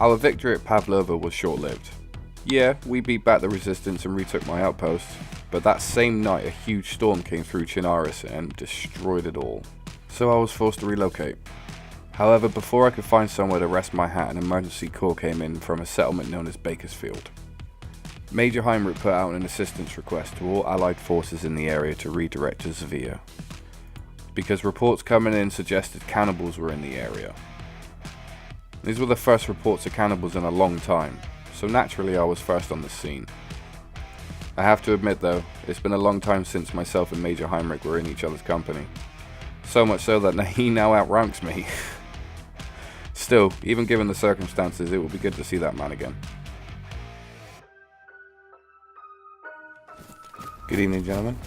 Our victory at Pavlovo was short-lived. Yeah, we beat back the resistance and retook my outpost, but that same night a huge storm came through Chinaris and destroyed it all. So I was forced to relocate. However, before I could find somewhere to rest my hat, an emergency call came in from a settlement known as Bakersfield. Major Heinrich put out an assistance request to all allied forces in the area to redirect to Zvir, because reports coming in suggested cannibals were in the area. These were the first reports of cannibals in a long time, so naturally I was first on the scene. I have to admit though, it's been a long time since myself and Major Heinrich were in each other's company. So much so that he now outranks me. Still, even given the circumstances, it will be good to see that man again. Good evening, gentlemen.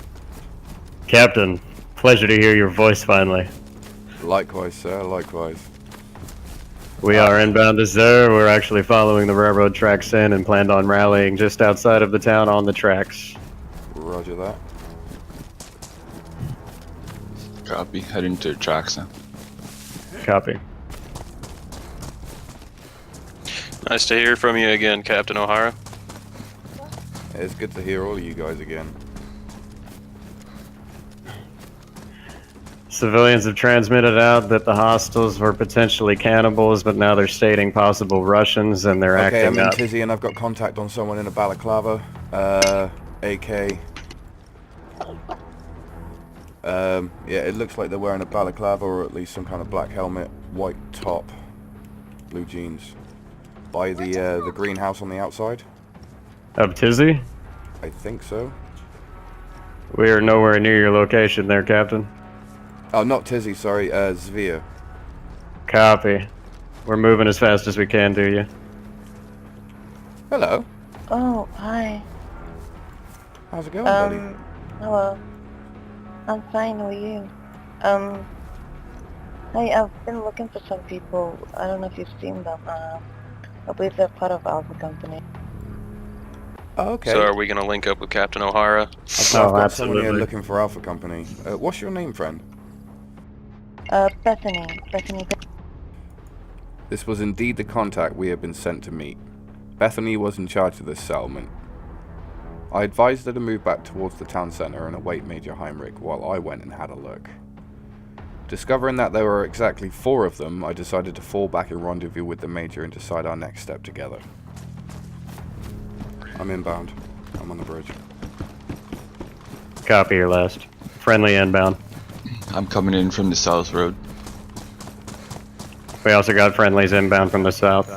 Captain, pleasure to hear your voice finally. Likewise, sir, likewise. We are inbound to Zvir. We're actually following the railroad tracks in and planned on rallying just outside of the town on the tracks. Roger that. Copy. Heading to the tracks now. Copy. Nice to hear from you again, Captain O'Hara. It's good to hear all of you guys again. Civilians have transmitted out that the hostiles were potentially cannibals, but now they're stating possible Russians, and they're Okay, I'm acting in up. Tizzy and I've got contact on someone in a balaclava. AK. Yeah, it looks like they're wearing a balaclava or at least some kind of black helmet, white top, blue jeans. By the greenhouse on the outside? Of Tizzy? I think so. We are nowhere near your location there, Captain. Oh, not Tizzy, sorry, Zvir. Copy. We're moving as fast as we can, do you? Hello. Oh, hi. How's it going, buddy? Hello. I'm fine, how are you? Hey, I've been looking for some people. I don't know if you've seen them. I believe they're part of Alpha Company. Oh, okay. So are we going to link up with Captain O'Hara? I've got someone here absolutely. looking for Alpha Company. What's your name, friend? Bethany. Bethany. This was indeed the contact we had been sent to meet. Bethany was in charge of this settlement. I advised her to move back towards the town centre and await Major Heinrich while I went and had a look. Discovering that there were exactly 4 of them, I decided to fall back and rendezvous with the Major and decide our next step together. I'm inbound. I'm on the bridge. Copy your last. Friendly inbound. I'm coming in from the south road. We also got friendlies inbound from the south.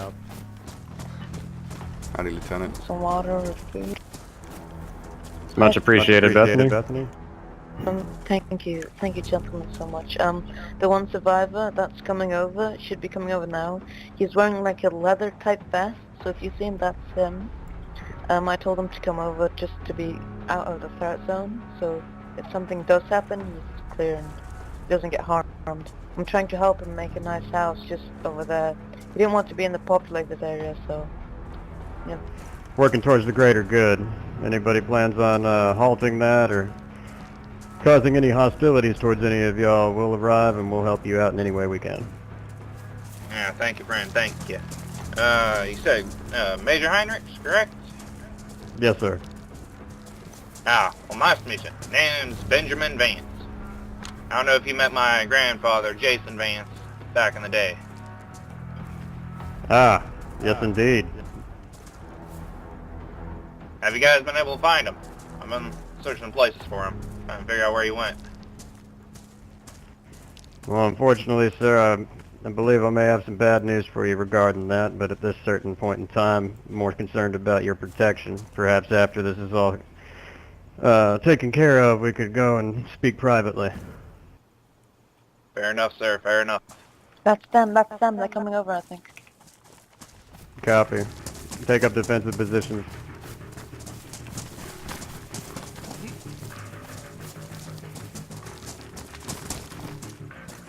Howdy, Lieutenant. Some water or food. Much appreciated, Bethany. Thank you gentlemen so much. The one survivor that's coming over, should be coming over now. He's wearing like a leather type vest, so if you see him, that's him. I told him to come over just to be out of the threat zone, so if something does happen, he's clear and doesn't get harmed. I'm trying to help him make a nice house just over there. He didn't want to be in the populated area, so yeah. Working towards the greater good. Anybody plans on halting that or causing any hostilities towards any of y'all, we'll arrive and we'll help you out in any way we can. Yeah, thank you, friend, thank you. You said Major Heinrich, correct? Yes, sir. Ah, well, nice to meet you. Name's Benjamin Vance. I don't know if you met my grandfather, Jason Vance, back in the day. Ah, yes indeed. Have you guys been able to find him? I've been searching places for him, trying to figure out where he went. Well, unfortunately, sir, I believe I may have some bad news for you regarding that, but at this certain point in time, I'm more concerned about your protection. Perhaps after this is all taken care of, we could go and speak privately. Fair enough, sir, fair enough. That's them, they're coming over, I think. Copy. Take up defensive positions.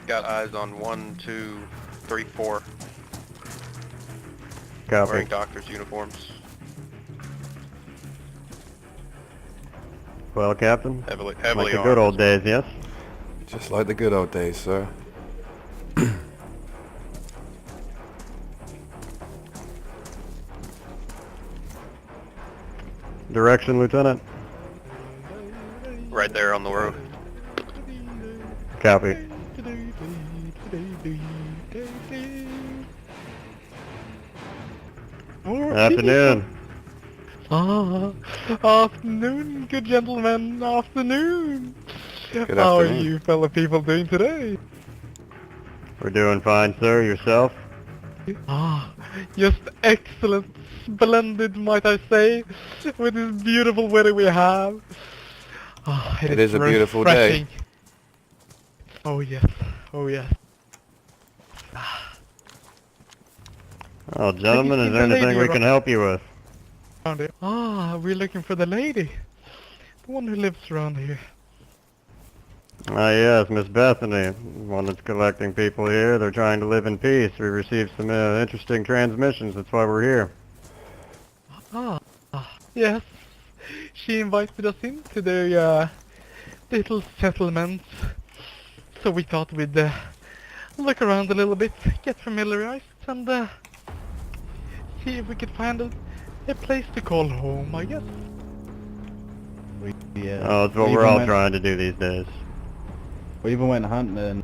Got eyes on 1, 2, 3, 4. Copy. Wearing doctor's uniforms. Well, Captain, Heavily like the armed. good old days, yes? Just like the good old days, sir. Direction, Lieutenant? Right there on the road. Copy. Afternoon. Afternoon, good gentlemen. Afternoon. Good How are afternoon. you fellow people doing today? We're doing fine, sir. Yourself? Just excellent, splendid, might I say, with this beautiful weather we have. It is a beautiful day. refreshing. Oh yes, oh yes. Oh, gentlemen, is seen there the anything lady we can help you with? Around here. We're looking for the lady. The one who lives around here. Ah, yes, Miss Bethany, one that's collecting people here. They're trying to live in peace. We received some interesting transmissions. That's why we're here. Yes. She invited us into their little settlement. So we thought we'd look around a little bit, get familiarized, and see if we could find a place to call home, I guess. Oh, that's what we're all trying to do these days. We even went hunting and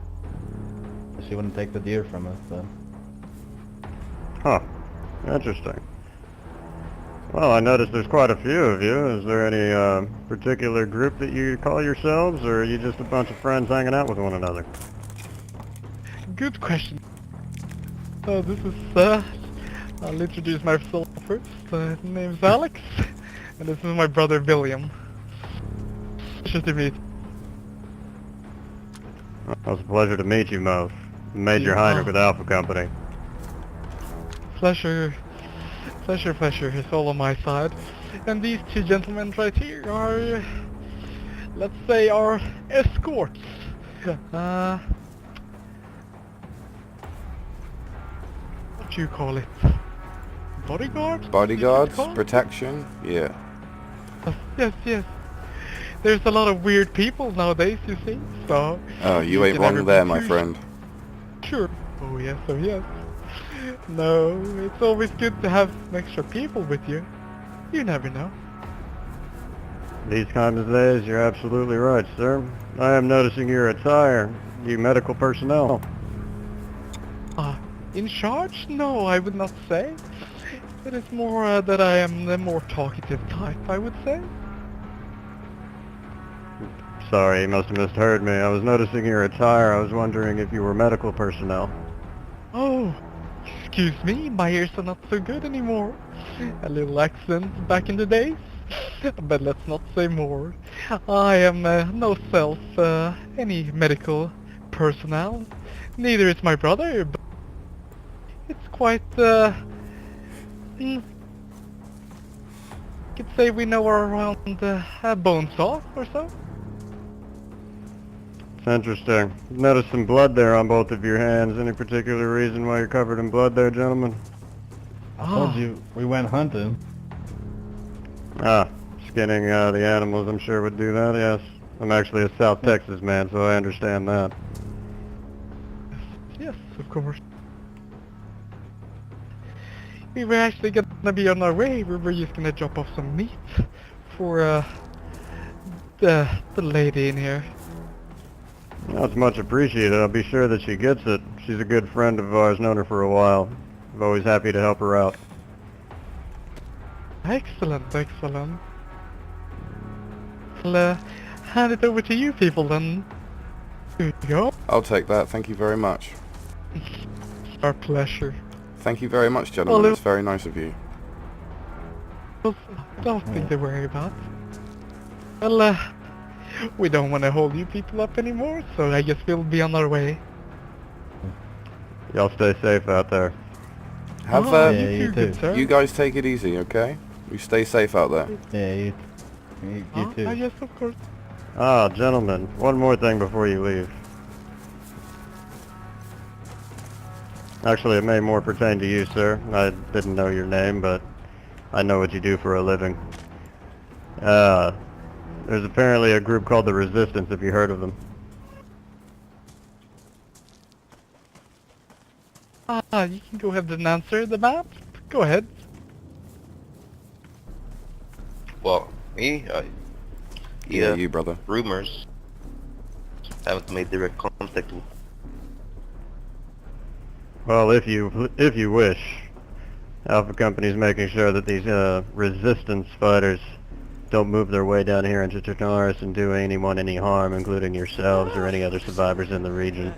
she wouldn't take the deer from us, so. Huh. Interesting. Well, I noticed there's quite a few of you. Is there any particular group that you call yourselves, or are you just a bunch of friends hanging out with one another? Good question. This is, I'll introduce myself first. My name's Alex, and this is my brother William. Pleasure to meet. Well, it's a pleasure to meet you, Mo. Major Yeah. Heinrich with Alpha Company. Pleasure. It's all on my side. And these two gentlemen right here are, let's say, our escorts. What do you call it? Bodyguards? Bodyguards, Call? protection, yeah. Yes. There's a lot of weird people nowadays, you see, so... Oh, you ain't can wrong never there, be my too friend. Sure. Oh yes. No, it's always good to have extra people with you. You never know. These kinds of days, you're absolutely right, sir. I am noticing your attire. You medical personnel. In charge? No, I would not say. It is more that I am the more talkative type, I would say. Sorry, you must have misheard me. I was noticing your attire. I was wondering if you were medical personnel. Oh, excuse me, my ears are not so good anymore. A little accent back in the days. But let's not say more. I am no self, any medical personnel. Neither is my brother, but it's quite, could say we know around a bone saw or so. It's interesting. Noticed some blood there on both of your hands. Any particular reason why you're covered in blood there, gentlemen? I told you, we went hunting. Skinning the animals I'm sure would do that, yes. I'm actually a South Texas man, so I understand that. Yes, of course. We were actually gonna be on our way. We were just gonna drop off some meat for the lady in here. That's much appreciated. I'll be sure that she gets it. She's a good friend of ours, known her for a while. I'm always happy to help her out. Excellent. I'll hand it over to you people then. Here you go. I'll take that, thank you very much. Our pleasure. Thank you very much, gentlemen. Well, It's very nice of you. Nothing to worry about. Well, we don't want to hold you people up anymore, so I guess we'll be on our way. Y'all stay safe out there. Have Yeah, you you too, good too. sir. you guys take it easy, okay? You stay safe out there. Yeah, you too. Yes, of course. Gentlemen, one more thing before you leave. Actually, it may more pertain to you, sir. I didn't know your name, but I know what you do for a living. There's apparently a group called the Resistance. Have you heard of them? You can go ahead and answer the map. Go ahead. Well, me? Yeah, you, brother. Rumors. Haven't made direct contact with. Well, if you wish, Alpha Company's making sure that these resistance fighters don't move their way down here into Chernarus and do anyone any harm, including yourselves or any other survivors in the region.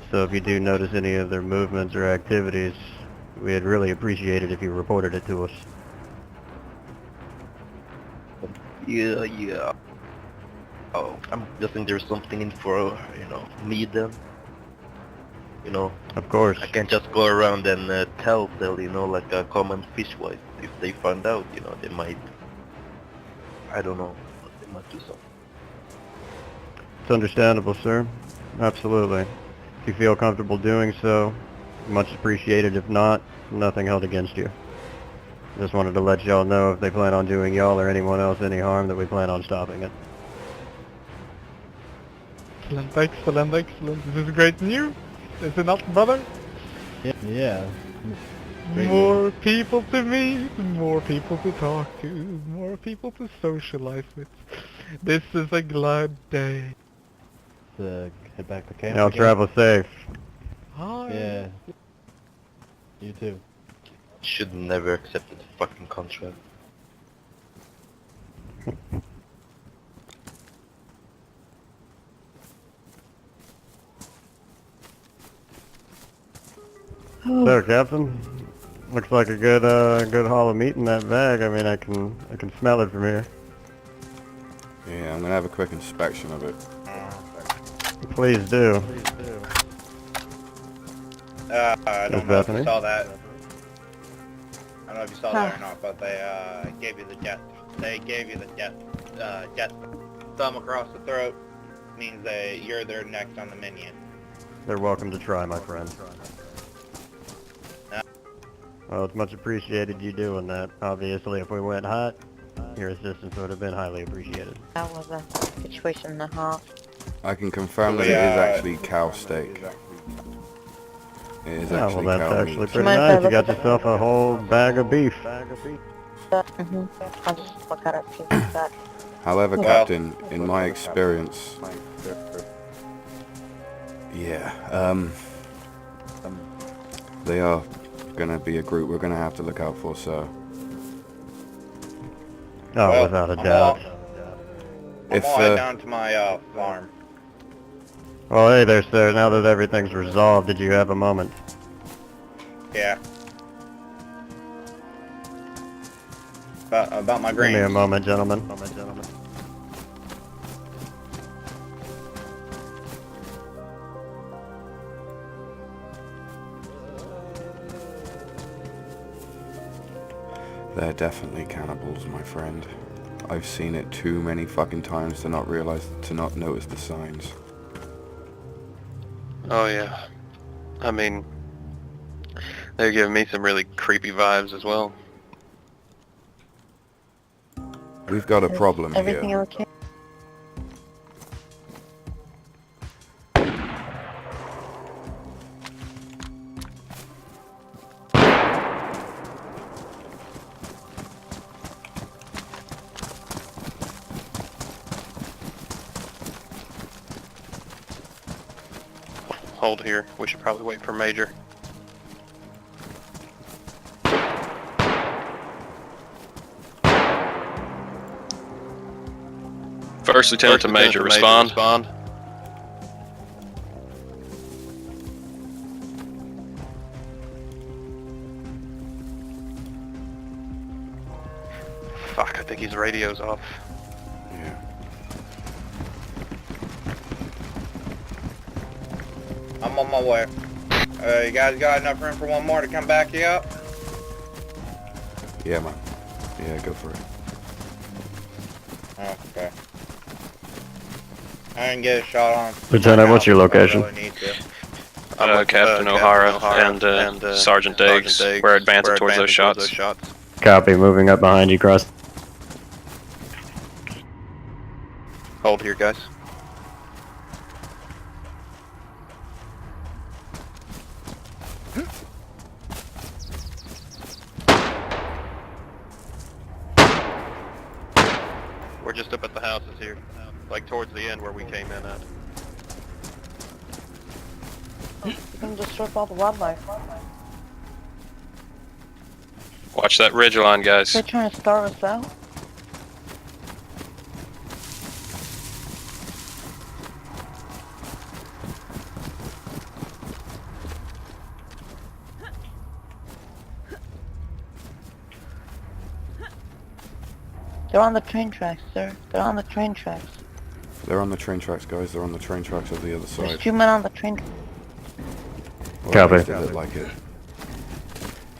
So if you do notice any of their movements or activities, we'd really appreciate it if you reported it to us. Yeah. Oh, I'm guessing there's something in for, me then. Of course. I can't just go around and tell, like a common fishwife. If they find out, they might, I don't know, but they might do something. It's understandable, sir. Absolutely. If you feel comfortable doing so, much appreciated. If not, nothing held against you. Just wanted to let y'all know if they plan on doing y'all or anyone else any harm, that we plan on stopping it. Excellent. This is great news. Is it not, brother? Yeah. More people to meet, more people to talk to, more people to socialize with. This is a glad day. Head back to camp. Y'all again. travel safe. Hi. Yeah. You too. Should never accept the fucking contract. So, Captain, looks like a good haul of meat in that bag. I mean, I can smell it from here. Yeah, I'm gonna have a quick inspection of it. Please do. I don't know if you saw that. I don't know if you saw that or not, but they gave you the death. They gave you the death thumb across the throat. Means you're their next on the menu. They're welcome to try, my friend. Well, it's much appreciated you doing that. Obviously, if we went hot, your assistance would have been highly appreciated. That was a situation and a half. I can confirm that it is actually cow steak. It is Yeah, actually well, that's cow actually meat. pretty nice. You got yourself a whole bag of beef. I'll just look at it, see what's that. However, Captain, in my experience, they are gonna be a group we're gonna have to look out for, sir. Oh, without a doubt. I'm all head down to my farm. Well, hey there, sir. Now that everything's resolved, did you have a moment? Yeah. About my grain. Give me a moment, gentlemen. They're definitely cannibals, my friend. I've seen it too many fucking times to not notice the signs. Oh yeah. I mean, they're giving me some really creepy vibes as well. We've got a problem Everything here. okay? Hold here. We should probably wait for Major. First Lieutenant to Major, respond. Fuck, I think his radio's off. Yeah. I'm on my way. You guys got enough room for one more to come back you up? Yeah, man. Yeah, go for it. Okay. I didn't get a shot on. Lieutenant, what's your location? Captain O'Hara and Sergeant Diggs. We're advancing towards those shots. Copy, moving up behind you, cross. Hold here, guys. We're just up at the houses here. Like towards the end where we came in at. You can just rip all the wildlife. Watch that ridge line, guys. They're trying to starve us out. They're on the train tracks, sir. They're on the train tracks. They're on the train tracks, guys. They're on the train tracks of the other side. There's 2 men on the train. Or Copy. at least they look like it.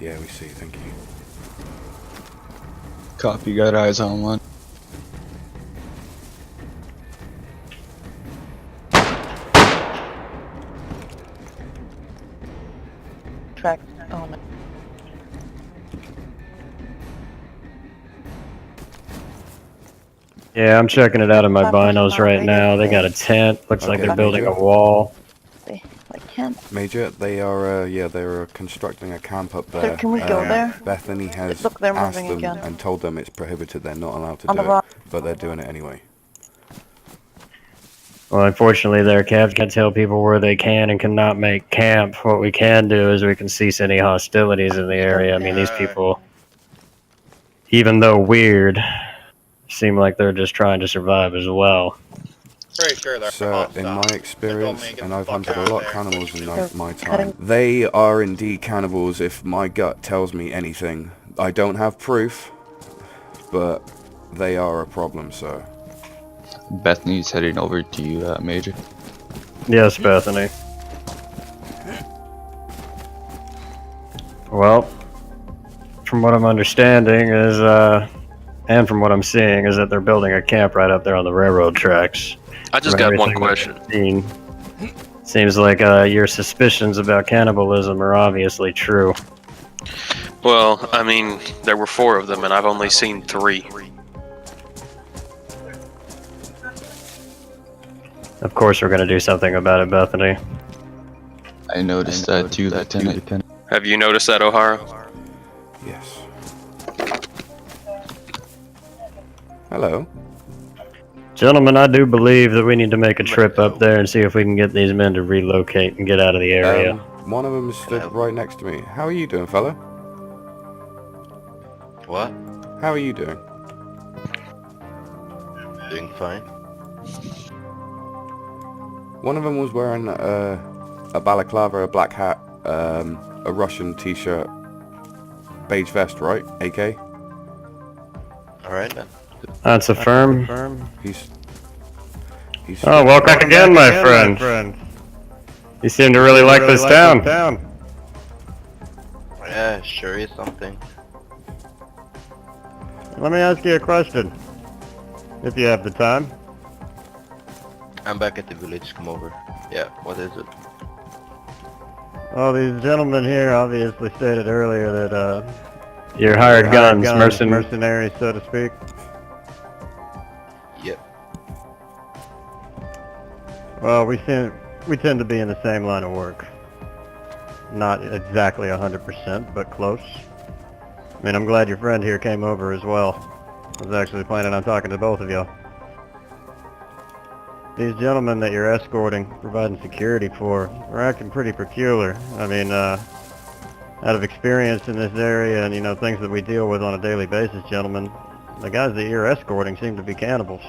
Yeah, we see. Thank you. Copy, got eyes on one. Tracks. Oh no. Yeah, I'm checking it out in my Papa, binos not right ready. now. They got a tent. Looks like Okay, they're building a Major. wall. They like can't. Major, they are, they're constructing a camp up there. can we go there? Bethany has Look, they're asked moving them again. and told them it's prohibited. They're not allowed to On do the it, rock. but they're doing it anyway. Well, unfortunately, their Cavs can't tell people where they can and cannot make camp. What we can do is we can cease any hostilities in the area. I mean, these people, even though weird, seem like they're just trying to survive as well. Pretty sure they're So, in my hostile. experience, They told me to get and the I've fuck hunted out a lot of of there. cannibals in They're my cutting- time, they are indeed cannibals if my gut tells me anything. I don't have proof, but they are a problem, so... Bethany's heading over to you, Major. Yes, Bethany. Well, from what I'm understanding is, and from what I'm seeing, is that they're building a camp right up there on the railroad tracks. I just From got one everything question. I've seen, seems like your suspicions about cannibalism are obviously true. Well, I mean, there were 4 of them, and I've only seen 3. Of course, we're going to do something about it, Bethany. I noticed that too, Lieutenant. Have you noticed that, O'Hara? Yes. Hello. Gentlemen, I do believe that we need to make a trip up there and see if we can get these men to relocate and get out of the area. One of them is stood right next to me. How are you doing, fella? What? How are you doing? Doing fine. One of them was wearing a balaclava, a black hat, a Russian t-shirt, beige vest, right? AK? Alright then. That's a firm. He's Oh, welcome back again, my friend. You seem to really like this town. Yeah, sure is something. Let me ask you a question, if you have the time. I'm back at the village, come over. Yeah, what is it? Well, these gentlemen here obviously stated earlier that, Your hired guns, mercenaries, so to speak. Yep. Well, we tend to be in the same line of work. Not exactly 100%, but close. I mean, I'm glad your friend here came over as well. I was actually planning on talking to both of y'all. These gentlemen that you're escorting, providing security for, are acting pretty peculiar. I mean, out of experience in this area and, you know, things that we deal with on a daily basis, gentlemen, the guys that you're escorting seem to be cannibals.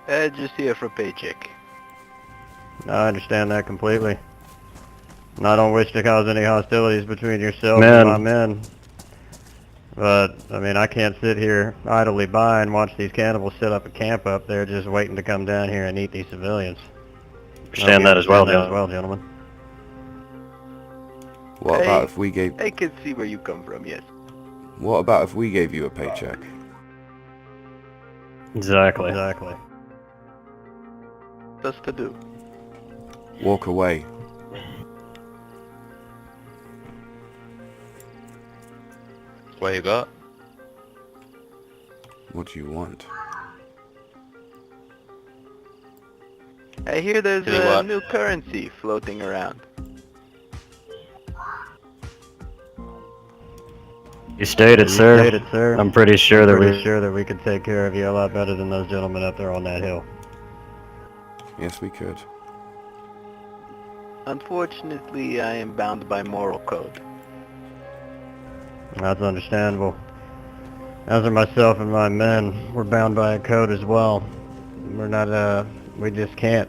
Just here for a paycheck. I understand that completely. And I don't wish to cause any hostilities between yourself Men. and my men. But, I mean, I can't sit here idly by and watch these cannibals set up a camp up there just waiting to come down here and eat these civilians. Understand that as well, gentlemen. What about if we gave... I can see where you come from, yes. What about if we gave you a paycheck? Exactly. What's to do? Walk away. What you got? What do you want? I hear there's Do what? a new currency floating around. You stated, sir. sir. I'm pretty sure that we could take care of you a lot better than those gentlemen up there on that hill. Yes, we could. Unfortunately, I am bound by moral code. That's understandable. As are myself and my men, we're bound by a code as well. We're not, we just can't.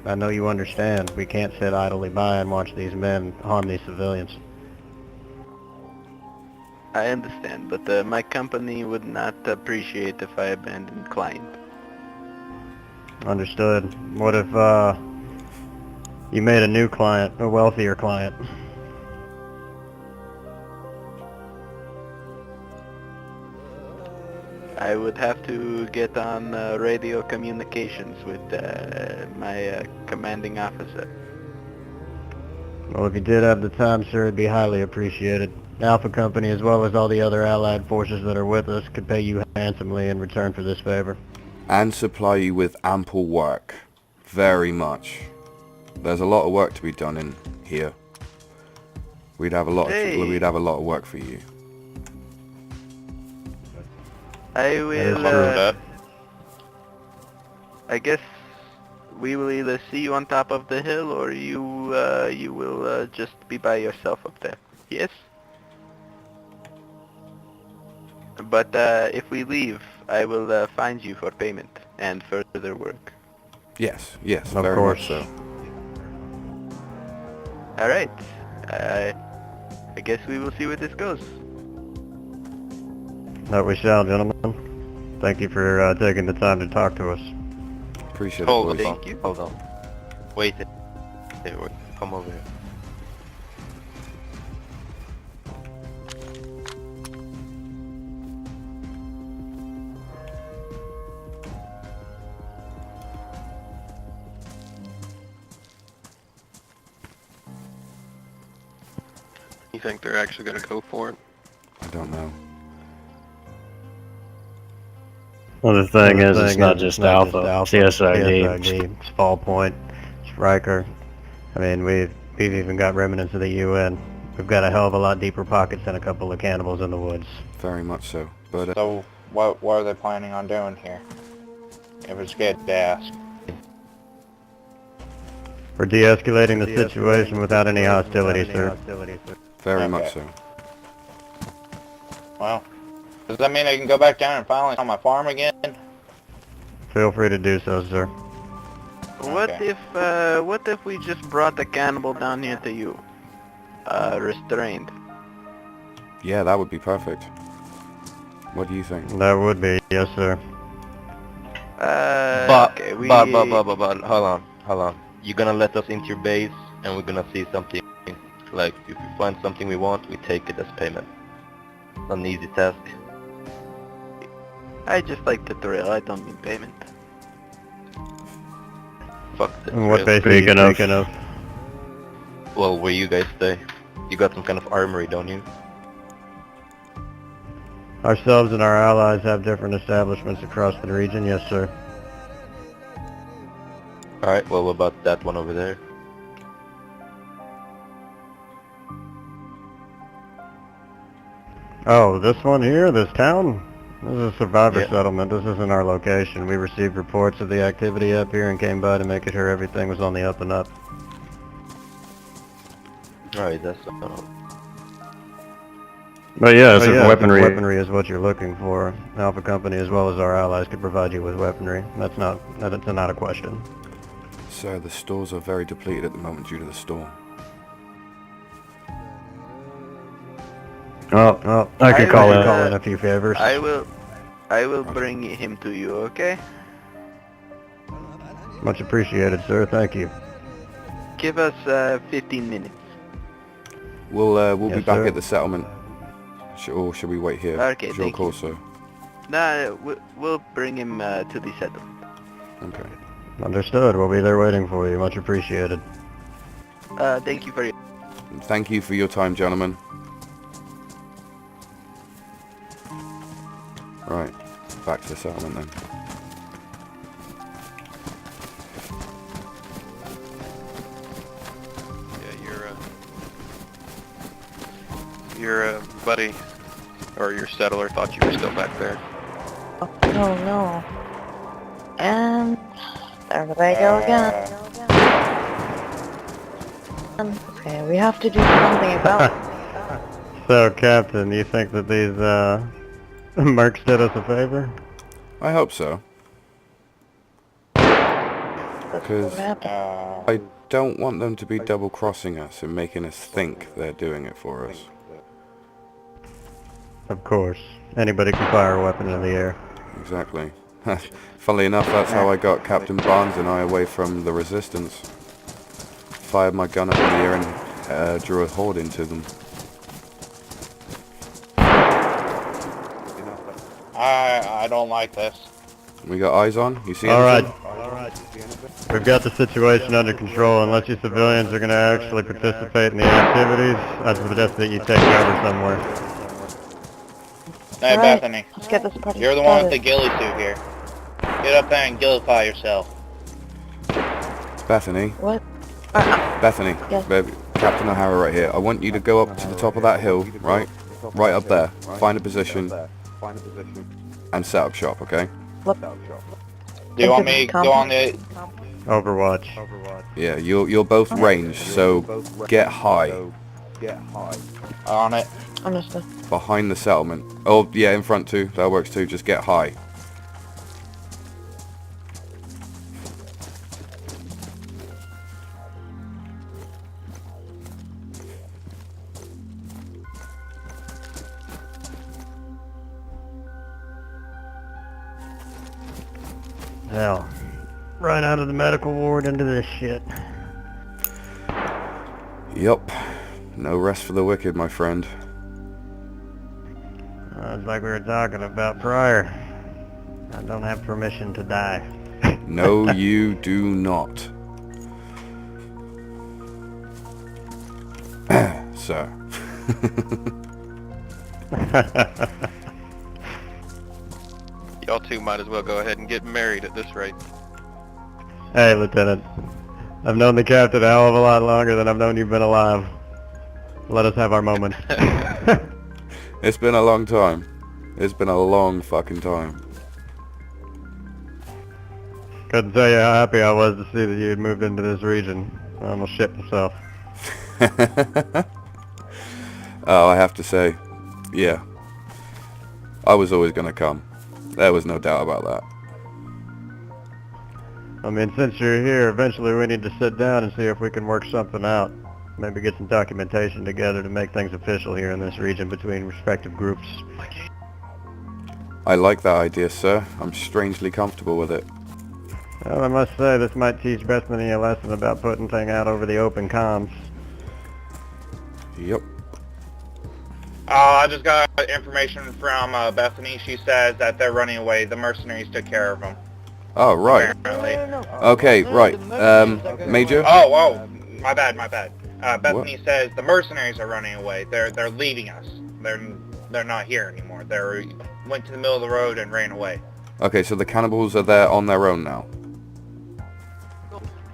I know you understand. We can't sit idly by and watch these men harm these civilians. I understand, but my company would not appreciate if I abandoned client. Understood. What if, you made a new client, a wealthier client? I would have to get on radio communications with my commanding officer. Well, if you did have the time, sir, it'd be highly appreciated. Alpha Company, as well as all the other allied forces that are with us, could pay you handsomely in return for this favor. And supply you with ample work. Very much. There's a lot of work to be done in here. We'd have a lot of work for you. I will, I guess we will either see you on top of the hill or you will just be by yourself up there. Yes? But if we leave, I will find you for payment and further work. Yes, yes, of very course. much so. Alright. I guess we will see where this goes. That we shall, gentlemen. Thank you for taking the time to talk to us. Appreciate it, Hold boys. on. Thank you. Hold on. Wait. Hey, wait. Come over here. You think they're actually gonna go for it? I don't know. Well, the thing is, it's not just Alpha. CSID. It's Fall Point, it's Riker. I mean, we've even got remnants of the UN. We've got a hell of a lot deeper pockets than a couple of cannibals in the woods. Very much so. But So, what are they planning on doing here? If it's good to ask. We're de-escalating the situation without any hostility, sir. very much so. Well, does that mean I can go back down and finally on my farm again? Feel free to do so, sir. What Okay. if we just brought the cannibal down here to you? Restrained. Yeah, that would be perfect. What do you think? That would be, yes, sir. Okay, Hold on. You're gonna let us into your base, and we're gonna see something. Like, if we find something we want, we take it as payment. Not an easy task. I just like the thrill, I don't need payment. Fuck this. And what rail. base are you speaking of? Well, where you guys stay. You got some kind of armory, don't you? Ourselves and our allies have different establishments across the region, yes, sir. Alright, well, what about that one over there? Oh, this one here, this town? This is a survivor Yeah. settlement. This isn't our location. We received reports of the activity up here and came by to make sure everything was on the up and up. Alright, that's But yeah, it's weaponry. Weaponry is what you're looking for. Alpha Company, as well as our allies, could provide you with weaponry. That's not a question. Sir, the stores are very depleted at the moment due to the storm. Oh, I can call in a few favors. I will bring him to you, okay? Much appreciated, sir. Thank you. Give us 15 minutes. We'll Yes, be back sir. at the settlement. Or should we wait here? Okay, It's your thank call, you. sir. Nah, we'll bring him to the settlement. Okay. Understood. We'll be there waiting for you. Much appreciated. Thank you for your... Thank you for your time, gentlemen. Right, back to the settlement then. Yeah, your buddy Or your settler thought you were still back there. Oh no. And there they go again. Okay, we have to do something about it. So, Captain, you think that these, mercs did us a favor? I hope so. Because I don't want them to be double-crossing us and making us think they're doing it for us. Of course. Anybody can fire a weapon in the air. Exactly. Funnily enough, that's how I got Captain Barnes and I away from the Resistance. Fired my gun up in the air and drew a horde into them. I don't like this. We got eyes on? You see Alright. anything? We've got the situation under control. Unless you civilians are going to actually participate in the activities, I suggest that you take cover somewhere. Hey, Alright, Bethany. let's get this party You're the one with started. the ghillie suit here. Get up there and gillify yourself. Bethany. What? Bethany. Yes. Baby, Captain O'Hara right here. I want you to go up to the top of that hill, right? Right up there. Find a position. And set up shop, okay? What? Do you want me to go on the... Overwatch. Yeah, you're both ranged, so get high. on it? Understood. Behind the settlement. Oh, yeah, in front too. That works too. Just get high. Hell. Right out of the medical ward into this shit. Yup. No rest for the wicked, my friend. It's like we were talking about prior. I don't have permission to die. No, you do not. Sir. Y'all two might as well go ahead and get married at this rate. Hey, Lieutenant. I've known the captain a hell of a lot longer than I've known you've been alive. Let us have our moment. It's been a long time. It's been a long fucking time. Couldn't tell you how happy I was to see that you had moved into this region. I almost shit myself. Oh, I have to say, yeah. I was always gonna come. There was no doubt about that. I mean, since you're here, eventually we need to sit down and see if we can work something out. Maybe get some documentation together to make things official here in this region between respective groups. I like that idea, sir. I'm strangely comfortable with it. Well, I must say, this might teach Bethany a lesson about putting things out over the open comms. Yep. I just got information from Bethany. She says that they're running away. The mercenaries took care of them. Oh, right. Apparently. Okay, right. Major? Oh, whoa. My bad. Bethany says the mercenaries are running away. They're leaving us. They're not here anymore. They went to the middle of the road and ran away. Okay, so the cannibals are there on their own now.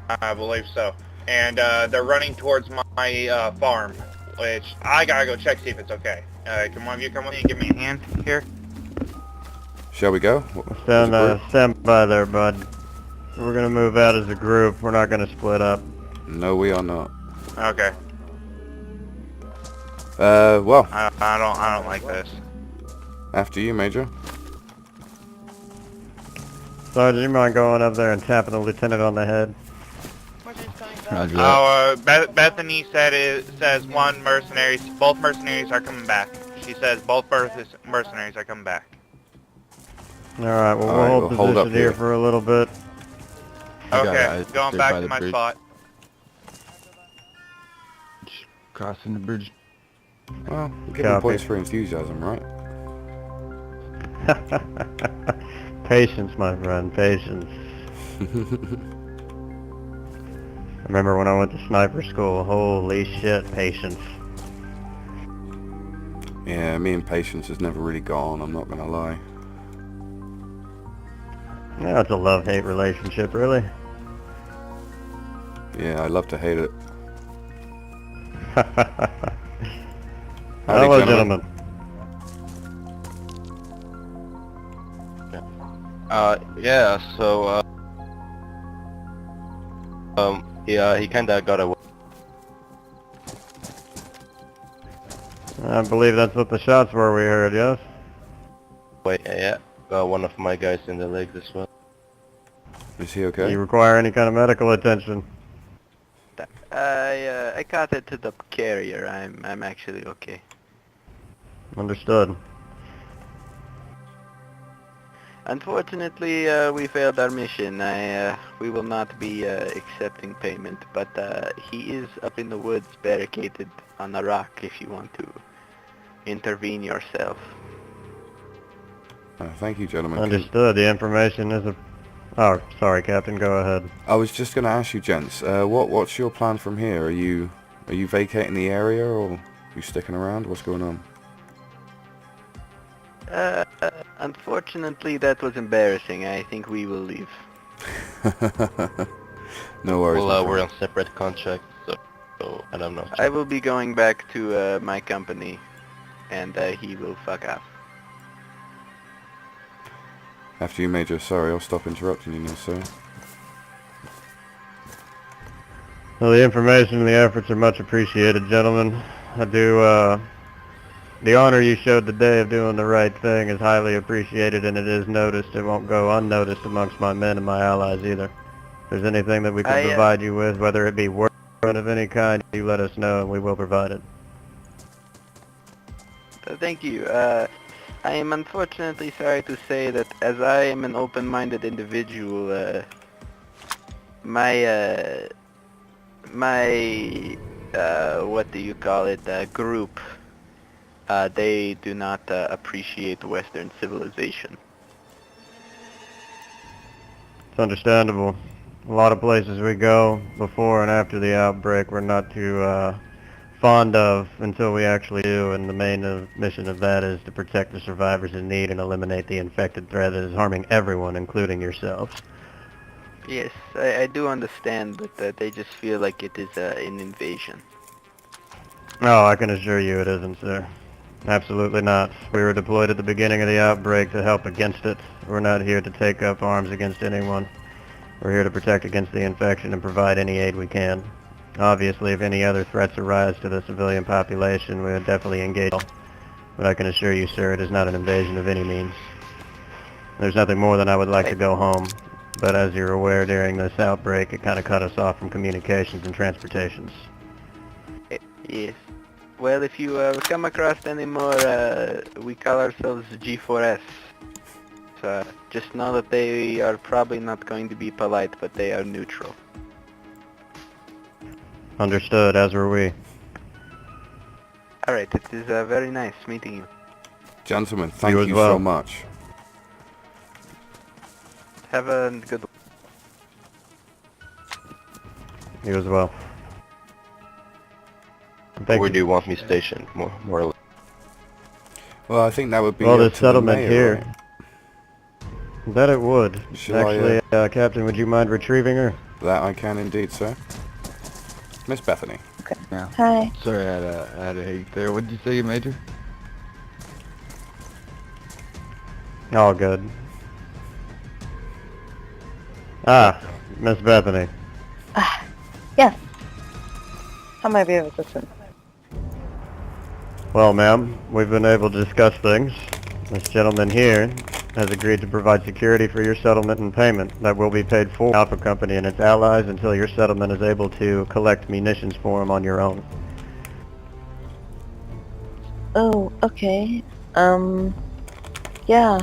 I believe so. And they're running towards my farm, which I gotta go check, see if it's okay. Can one of you come with me and give me a hand here? Shall we go? Stand by there, bud. We're gonna move out as a group. We're not gonna split up. No, we are not. Okay. Well. I don't like this. After you, Major. Sergeant, you mind going up there and tapping the lieutenant on the head? Roger that. Bethany says both mercenaries are coming back. She says both mercenaries are coming back. Alright, well, we'll hold position here for a little bit. Okay, going back to my spot. Crossing the bridge. Well, we'll give them points for enthusiasm, right? Patience, my friend, patience. Remember when I went to sniper school? Holy shit, patience. Yeah, me and patience has never really gone, I'm not gonna lie. Yeah, it's a love-hate relationship, really. Yeah, I love to hate it. Hello, gentlemen. Yeah, so, yeah, he kinda got away. I believe that's what the shots were we heard, yes? Yeah, got one of my guys in the legs as well. Is he Do okay? you require any kind of medical attention? I got it to the carrier. I'm actually okay. Understood. Unfortunately, we failed our mission. We will not be accepting payment, but he is up in the woods, barricaded on a rock. If you want to intervene yourself. Thank you, gentlemen. Understood. The information is a... Oh, sorry, Captain. Go ahead. I was just going to ask you, gents. What's your plan from here? Are you vacating the area, or are you sticking around? What's going on? Unfortunately, that was embarrassing. I think we will leave. No worries. Well, we're on separate contracts, so I don't know. I will be going back to my company, and he will fuck off. After you, Major. Sorry, I'll stop interrupting you now, sir. Well, the information and the efforts are much appreciated, gentlemen. I do, the honor you showed today of doing the right thing is highly appreciated, and it is noticed. It won't go unnoticed amongst my men and my allies either. If there's anything that we can provide you with, whether it be work of any kind, you let us know and we will provide it. Thank you. I am unfortunately sorry to say that as I am an open-minded individual, my what do you call it, group, they do not appreciate Western civilization. It's understandable. A lot of places we go before and after the outbreak we're not too fond of until we actually do, and the main mission of that is to protect the survivors in need and eliminate the infected threat that is harming everyone, including yourselves. Yes, I do understand, but they just feel like it is an invasion. Oh, I can assure you it isn't, sir. Absolutely not. We were deployed at the beginning of the outbreak to help against it. We're not here to take up arms against anyone. We're here to protect against the infection and provide any aid we can. Obviously, if any other threats arise to the civilian population, we would definitely engage. But I can assure you, sir, it is not an invasion of any means. There's nothing more than I would like to go home. But as you're aware, during this outbreak, it kind of cut us off from communications and transportations. Yes. Well, if you come across any more, we call ourselves G4S. So just know that they are probably not going to be polite, but they are neutral. Understood, as were we. Alright, it is very nice meeting you. Gentlemen, thank You you as well. so much. Have a good one. You as well. Thank Where you. do you want me stationed, more or less? Well, I think that would be Well, up this to the settlement mayor, here. right? That it would. Shall I, Actually, Captain, would you mind retrieving her? That I can indeed, sir. Miss Bethany. Yeah. Hi. Sorry, I had a hate there. What did you say, Major? All good. Ah, Miss Bethany. Yes. How may I be of assistance? Well, ma'am, we've been able to discuss things. This gentleman here has agreed to provide security for your settlement and payment that will be paid for Alpha Company and its allies until your settlement is able to collect munitions for them on your own. Oh, okay. Yeah,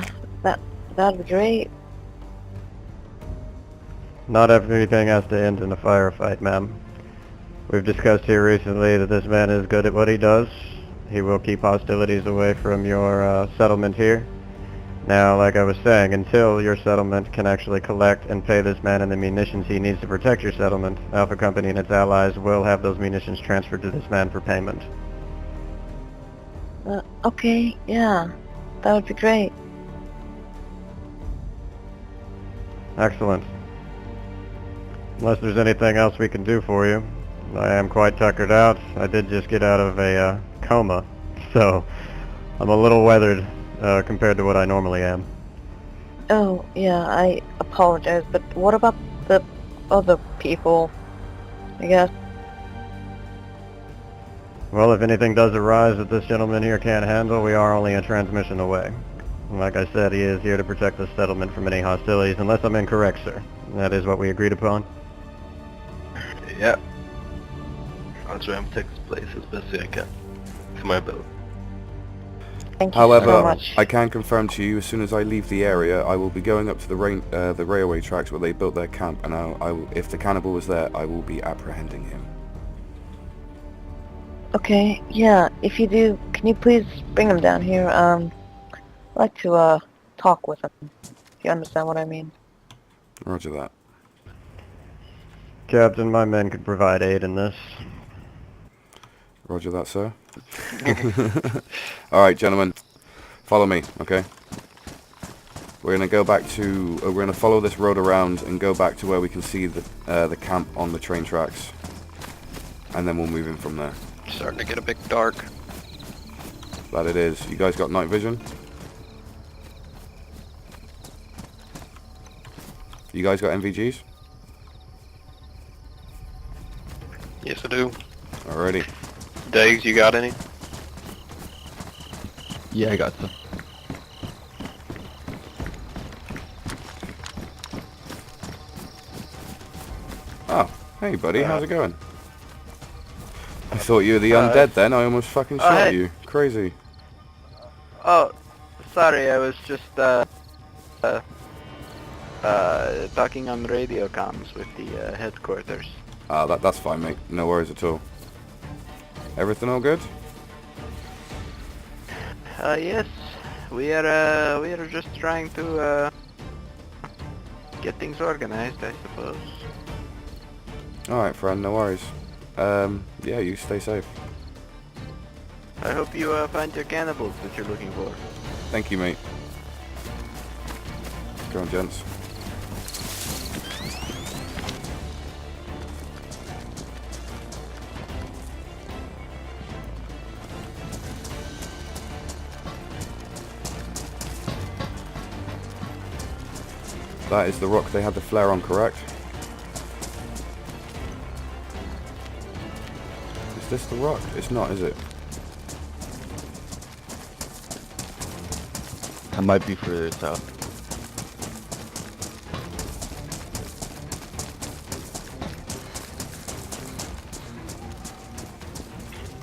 that'd be great. Not everything has to end in a firefight, ma'am. We've discussed here recently that this man is good at what he does. He will keep hostilities away from your settlement here. Now, like I was saying, until your settlement can actually collect and pay this man in the munitions he needs to protect your settlement, Alpha Company and its allies will have those munitions transferred to this man for payment. Okay, yeah. That would be great. Excellent. Unless there's anything else we can do for you. I am quite tuckered out. I did just get out of a coma, so I'm a little weathered compared to what I normally am. Oh, yeah, I apologize, but what about the other people, I guess? Well, if anything does arise that this gentleman here can't handle, we are only a transmission away. And like I said, he is here to protect the settlement from any hostilities, unless I'm incorrect, sir. That is what we agreed upon? Yeah. I'll try and protect this place as best as I can. It's my ability. Thank you However, so much. I can confirm to you, as soon as I leave the area, I will be going up to the railway tracks where they built their camp, and if the cannibal was there, I will be apprehending him. Okay, yeah, if you do, can you please bring him down here? I'd like to, talk with him, if you understand what I mean. Roger that. Captain, my men could provide aid in this. Roger that, sir. Alright, gentlemen. Follow me, okay? We're gonna go back to... we're gonna follow this road around and go back to where we can see the camp on the train tracks. And then we'll move in from there. Starting to get a bit dark. That it is. You guys got night vision? You guys got NVGs? Yes, I do. Alrighty. DayZ, you got any? Yeah, I got some. Oh, hey buddy, how's it going? I thought you were the undead then, I almost fucking shot hey. you. Crazy. Oh, sorry, I was just, talking on radio comms with the, headquarters. Ah, that's fine, mate. No worries at all. Everything all good? Yes, we are just trying to, get things organized, I suppose. Alright, friend, no worries. Yeah, you stay safe. I hope you, find your cannibals that you're looking for. Thank you, mate. Go on, gents. That is the rock they had the flare on, correct? Is this the rock? It's not, is it? That might be further south.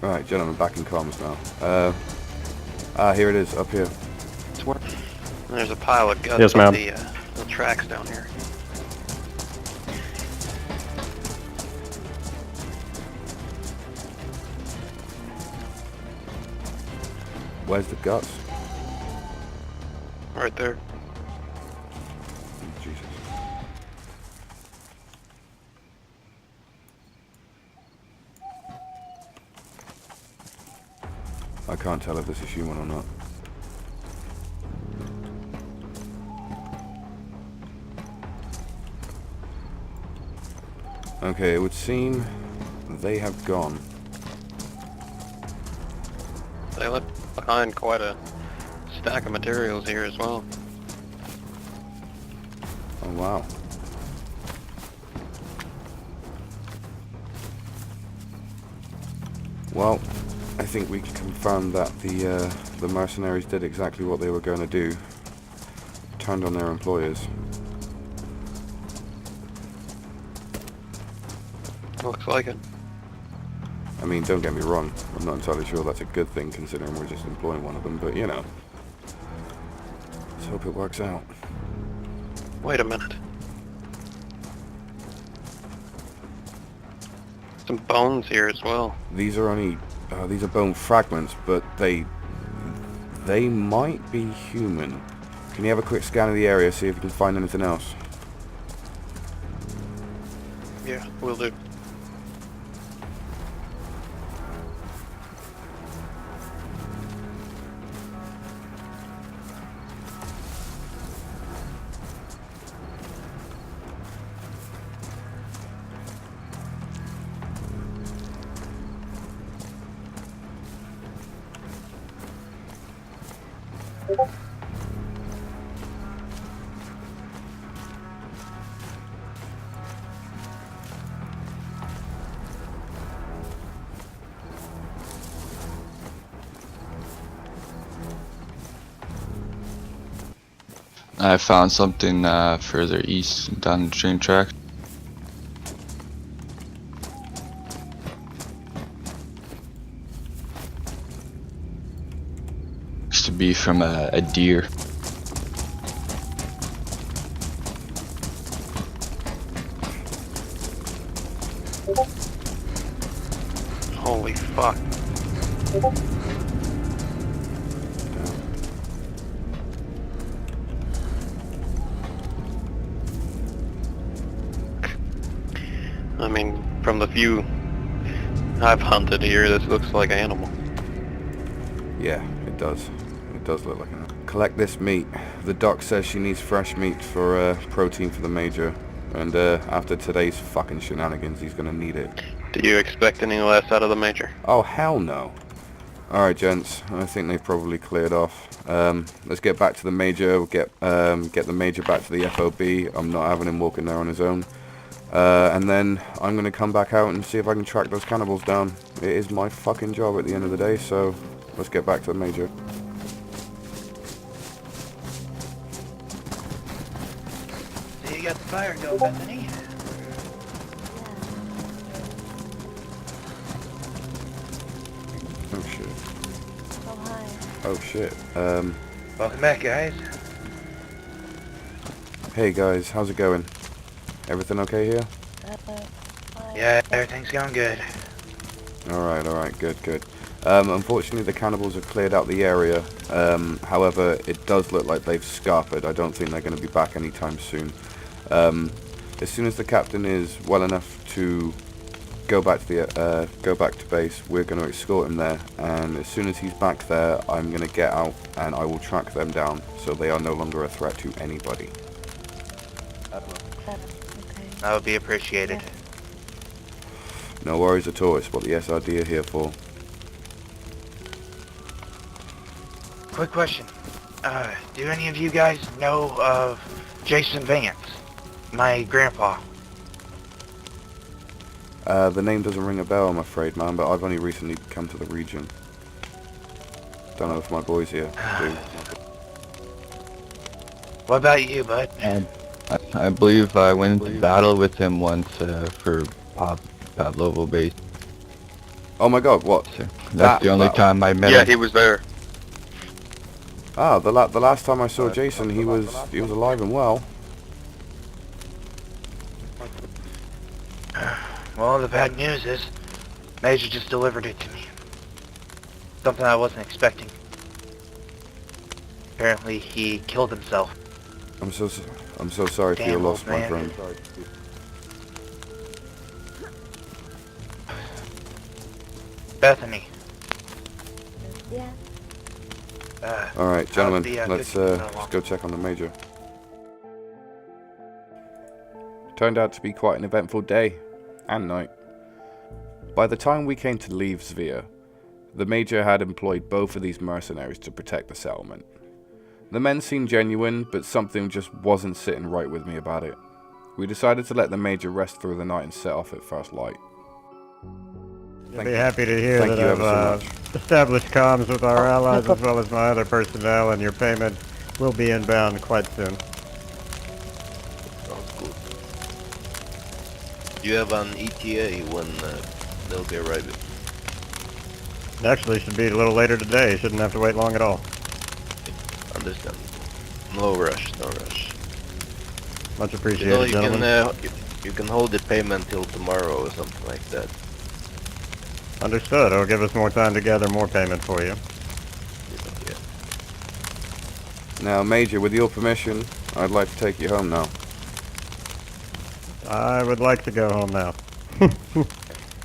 Right, gentlemen, back in comms now. Here it is, up here. There's a pile of guts Yes, on ma'am. the tracks down here. Where's the guts? Right there. Jesus. I can't tell if this is human or not. Okay, it would seem they have gone. They left behind quite a stack of materials here as well. Oh wow. Well, I think we can confirm that the mercenaries did exactly what they were going to do. Turned on their employers. Looks like it. I mean, don't get me wrong, I'm not entirely sure that's a good thing considering we're just employing one of them, but you know. Let's hope it works out. Wait a minute. Some bones here as well. These are only, these are bone fragments, but they might be human. Can you have a quick scan of the area, see if you can find anything else? Yeah, will do. I found something further east down the train track. Used to be from a deer. Holy fuck. I mean, from the view I've hunted here, this looks like an animal. Yeah, it does. It does look like an animal. Collect this meat. The doc says she needs fresh meat for protein for the Major. And after today's fucking shenanigans, he's gonna need it. Do you expect any less out of the Major? Oh, hell no. Alright, gents. I think they've probably cleared off. Let's get back to the Major. We'll get the Major back to the FOB. I'm not having him walking there on his own. And then I'm going to come back out and see if I can track those cannibals down. It is my fucking job at the end of the day, so let's get back to the Major. So you got the fire go, Bethany? Oh shit. Oh, hi. Oh shit. Welcome back, guys. Hey guys, how's it going? Everything okay here? Hi. Yeah, everything's going good. Alright, good. Unfortunately the cannibals have cleared out the area. However, it does look like they've scarpered. I don't think they're going to be back anytime soon. As soon as the captain is well enough to go back to base, we're going to escort him there, and as soon as he's back there, I'm going to get out and I will track them down so they are no longer a threat to anybody. That would be appreciated. No worries at all, it's what the SRD are here for. Quick question. Do any of you guys know of Jason Vance? My grandpa. The name doesn't ring a bell, I'm afraid, man, but I've only recently come to the region. Don't know if my boys here do. What about you, bud? And I believe I went into battle with him once for Pavlovo base. Oh my god, what? So that's the only time I met him. Yeah, he was there. Ah, the last time I saw Jason, he was alive and well. Well, the bad news is, Major just delivered it to me. Something I wasn't expecting. Apparently, he killed himself. I'm so sorry for your loss, my friend. Bethany. Yeah. Alright, gentlemen, how's the let's go check on the Major. Turned out to be quite an eventful day and night. By the time we came to leave Zvir, the Major had employed both of these mercenaries to protect the settlement. The men seemed genuine, but something just wasn't sitting right with me about it. We decided to let the Major rest through the night and set off at first light. I'd be happy to hear Thank that you ever so I've much. established comms with our allies as well as my other personnel, and your payment will be inbound quite soon. Sounds good. Do you have an ETA when they'll be arriving? Actually, should be a little later today. Shouldn't have to wait long at all. Understand. No rush, no rush. Much You appreciated, know, you gentlemen. you can hold the payment till tomorrow or something like that. Understood. It'll give us more time to gather more payment for you. Yeah. Now, Major, with your permission, I'd like to take you home now. I would like to go home now.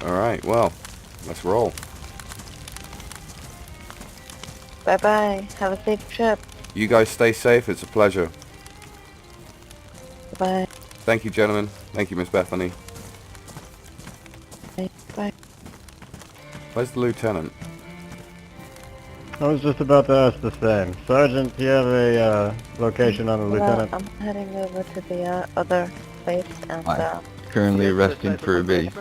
Alright, well, let's roll. Bye-bye. Have a safe trip. You guys stay safe, it's a pleasure. Bye. Thank you, gentlemen. Thank you, Miss Bethany. Bye. Where's the lieutenant? I was just about to ask the same. Sergeant, do you have a location on the lieutenant? I'm heading over to the other place and Currently resting for a base.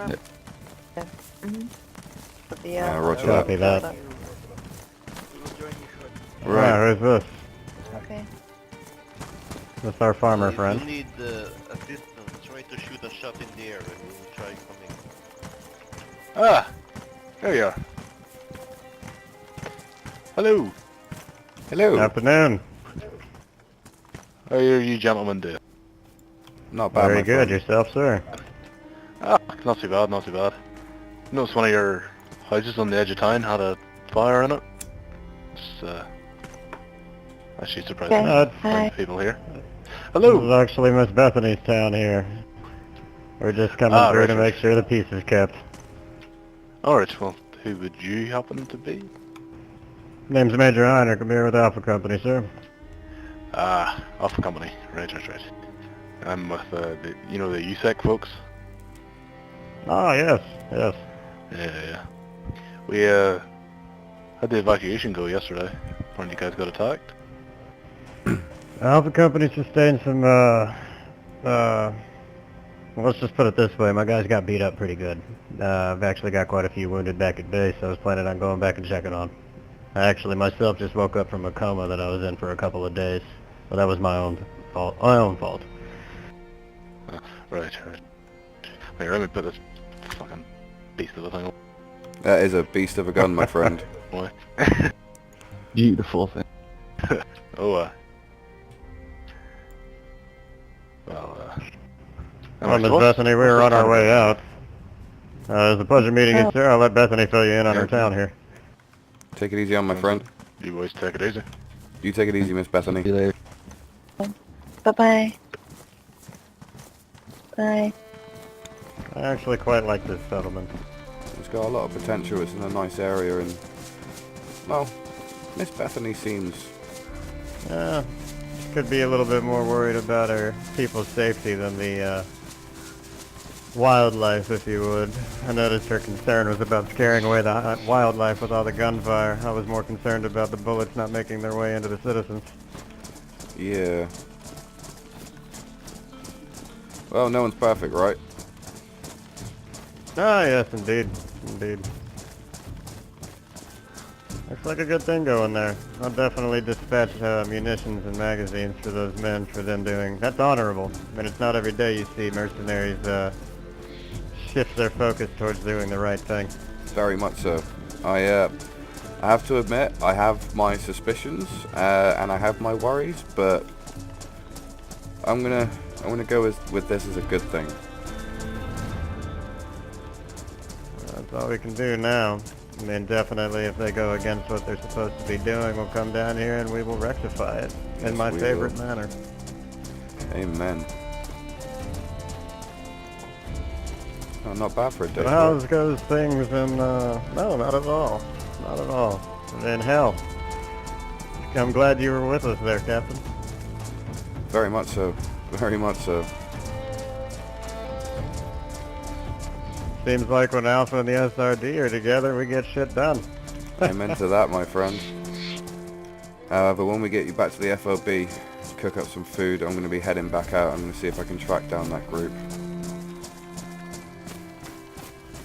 Roger that. Copy that. Right. Who's this? Okay. That's our farmer If friend. you need assistance, try to shoot a shot in the air and we'll try coming. Ah! There you are. Hello! Hello. Afternoon. How are you gentlemen doing? Not bad, Very my good. friend. Yourself, sir? Ah, not too bad, not too bad. Noticed one of your houses on the edge of town had a fire in it. It's actually surprising. Okay. Find Hi. people here. This Hello! is actually Miss Bethany's town here. We're just coming through right, to right. make sure the peace is kept. Alright, well, who would you happen to be? Name's Major Heinrich. I'm here with Alpha Company, sir. Ah, Alpha Company. Right. I'm with the USEC folks. Ah, yes. Yeah. We had the evacuation go yesterday when you guys got attacked. Alpha Company sustained some, let's just put it this way. My guys got beat up pretty good. I've actually got quite a few wounded back at base, so I was planning on going back and checking on. I actually myself just woke up from a coma that I was in for a couple of days. But that was my own fault. Right. Wait, let me put this fucking beast of a thing on. That is a beast of a gun, my friend. Boy. Beautiful thing. Oh, Well, Miss Bethany, we were on our way out. It was a pleasure meeting you, sir. I'll let Bethany fill you in on her town here. Take it easy on my friend. You boys take it easy. You take it easy, Miss Bethany. See you later. Bye-bye. Bye. I actually quite like this settlement. It's got a lot of potential. It's in a nice area, and well, Miss Bethany seems. She could be a little bit more worried about her people's safety than the wildlife, if you would. I noticed her concern was about scaring away the wildlife with all the gunfire. I was more concerned about the bullets not making their way into the citizens. Yeah. Well, no one's perfect, right? Ah, yes, indeed. Looks like a good thing going there. I'll definitely dispatch munitions and magazines for those men for them doing. That's honorable. I mean, it's not every day you see mercenaries shift their focus towards doing the right thing. Very much so. I have to admit, I have my suspicions and I have my worries, but I'm gonna go with this as a good thing. That's all we can do now. I mean, definitely if they go against what they're supposed to be doing, we'll come down here and we will rectify it in my favorite manner. Amen. Oh, not bad for a day. So how goes things in, no, not at all. Not at all. In hell. I'm glad you were with us there, Captain. Very much so. Very much so. Seems like when Alpha and the SRD are together, we get shit done. Amen to that, my friend. However, when we get you back to the FOB, cook up some food, I'm going to be heading back out. I'm going to see if I can track down that group.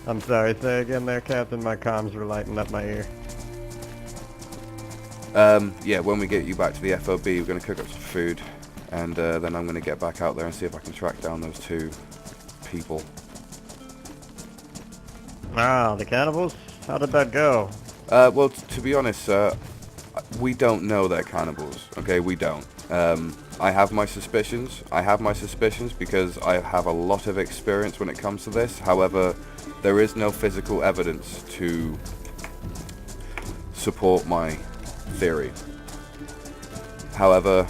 I'm sorry, say again there, Captain. My comms were lighting up my ear. Yeah, when we get you back to the FOB, we're going to cook up some food, and then I'm going to get back out there and see if I can track down those two people. Wow, the cannibals? How did that go? Well, to be honest, we don't know they're cannibals. Okay, we don't. I have my suspicions. Because I have a lot of experience when it comes to this. However, there is no physical evidence to support my theory. However,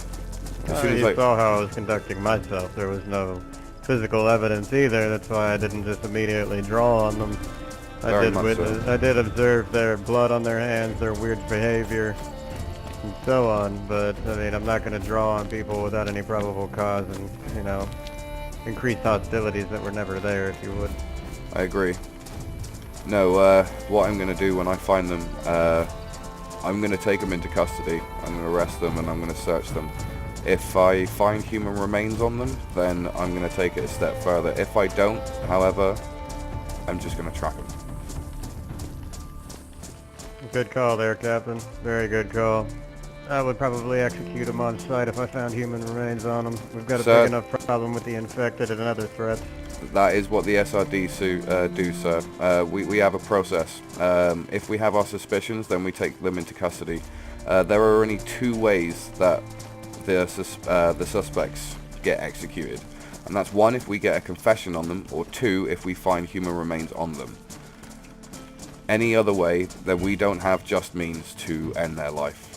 as soon as you saw how I was conducting myself. There was no physical evidence either. That's why I didn't just immediately draw on them. I did observe their blood on their hands, their weird behavior, and so on. But I mean, I'm not going to draw on people without any probable cause, and increase hostilities that were never there, if you would. I agree. No, what I'm going to do when I find them, I'm going to take them into custody. I'm going to arrest them and I'm going to search them. If I find human remains on them, then I'm going to take it a step further. If I don't, however, I'm just going to track them. Good call there, Captain. Very good call. I would probably execute them on sight if I found human remains on them. We've got a Sir? big enough problem with the infected and other threats. That is what the SRD do, sir. We have a process. If we have our suspicions, then we take them into custody. There are only two ways that the suspects get executed. And that's one, if we get a confession on them, or two, if we find human remains on them. Any other way, then we don't have just means to end their life.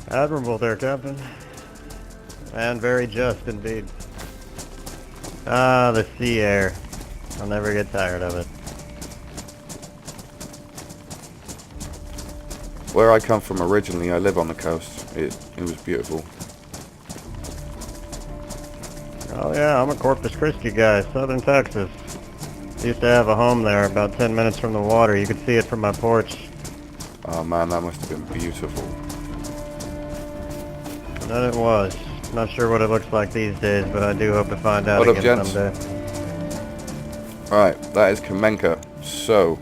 Admirable there, Captain. And very just indeed. Ah, the sea air. I'll never get tired of it. Where I come from originally, I live on the coast. It was beautiful. Oh yeah, I'm a Corpus Christi guy, southern Texas. Used to have a home there, about 10 minutes from the water. You could see it from my porch. Oh man, that must have been beautiful. That it was. Not sure what it looks like these days, but I do hope to find out What up, again gents? someday. Alright, that is Kamenka. So,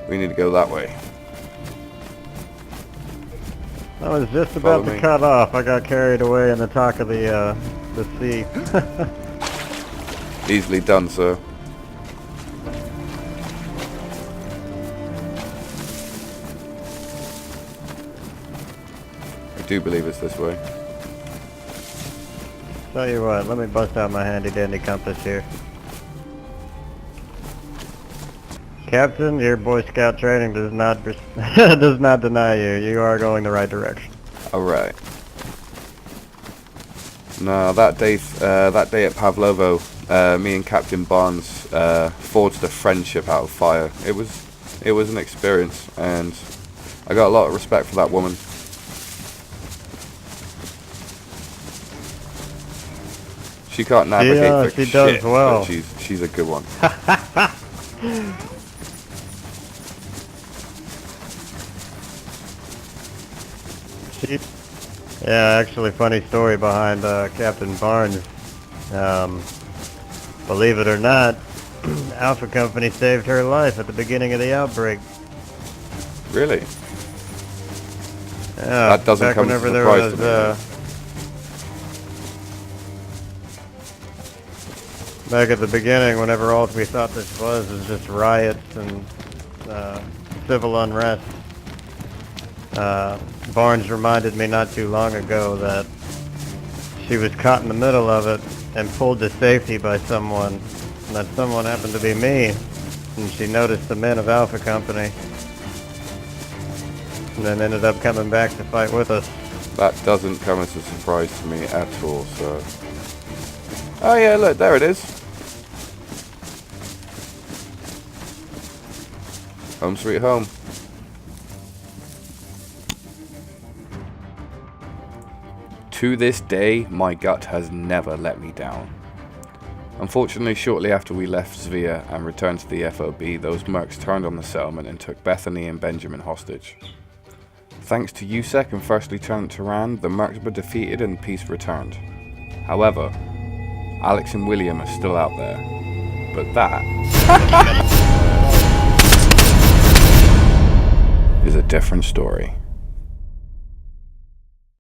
we need to go that way. I was just about Follow to me. cut off. I got carried away in the talk of the sea. Easily done, sir. I do believe it's this way. Tell you what, let me bust out my handy dandy compass here. Captain, your Boy Scout training does not does not deny you. You are going the right direction. Alright. No, that day at Pavlovo, me and Captain Barnes forged a friendship out of fire. It was an experience, and I got a lot of respect for that woman. She can't navigate for she does shit, well. but she's a good one. Yeah, actually, funny story behind Captain Barnes. Believe it or not, Alpha Company saved her life at the beginning of the outbreak. Really? Yeah, That doesn't back come as a whenever there surprise was, to me. Back at the beginning, whenever all we thought this was just riots and civil unrest. Barnes reminded me not too long ago that she was caught in the middle of it and pulled to safety by someone, and that someone happened to be me, and she noticed the men of Alpha Company, and then ended up coming back to fight with us. That doesn't come as a surprise to me at all, so... Oh yeah, look, there it is. Home sweet home. To this day, my gut has never let me down. Unfortunately, shortly after we left Zvir and returned to the FOB, those mercs turned on the settlement and took Bethany and Benjamin hostage. Thanks to USEC and First Lieutenant Turan, the mercs were defeated and peace returned. However, Alex and William are still out there. But that is a different story.